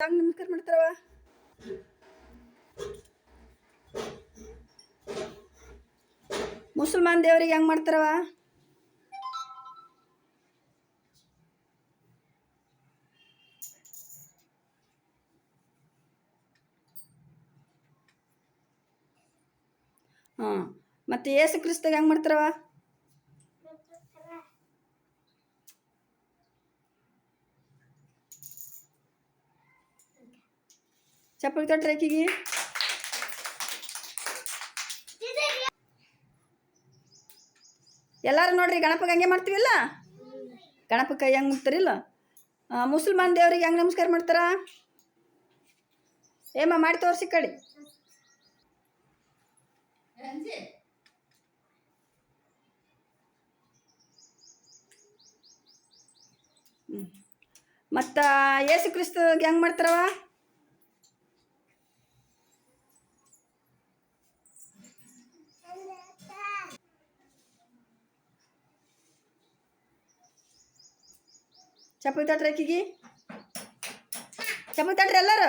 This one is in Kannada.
ಹೆಂಗ್ ನಮಸ್ಕಾರ ಮಾಡ್ತಾರವ? ಮುಸಲ್ಮಾನ್ ದೇವರಿಗೆ ಹೆಂಗ್ ಮಾಡ್ತಾರವ? ಹಾಂ, ಮತ್ತು ಯೇಸು ಕ್ರಿಸ್ತಗೆ ಹೆಂಗ್ ಮಾಡ್ತಾರವ? ಚಪ್ಪಲಿ ತಟ್ರಿ ಆಕಿಗೆ. ಎಲ್ಲರೂ ನೋಡ್ರಿ, ಗಣಪಗೆ ಹಂಗೆ ಮಾಡ್ತೀವಿಲ್ಲ, ಗಣಪಕ್ಕೆ ಕೈ ಹೆಂಗೆ ಮುಗ್ತಾರಿಲ್ಲ. ಮುಸಲ್ಮಾನ್ ದೇವ್ರಿಗೆ ಹೆಂಗೆ ನಮಸ್ಕಾರ ಮಾಡ್ತಾರ? ಏಮ್ಮ ಮಾಡಿ ತೋರಿಸಿ ಕಡಿ. ಮತ್ತು ಯೇಸು ಕ್ರಿಸ್ತಗೆ ಹೆಂಗೆ ಮಾಡ್ತಾರವ? ಚಪ್ಪಲಿ ತಟ್ರಿ ಆಕಿಗೆ. ಚಪ್ಪಲಿ ತಟ್ರಿ ಎಲ್ಲರೂ.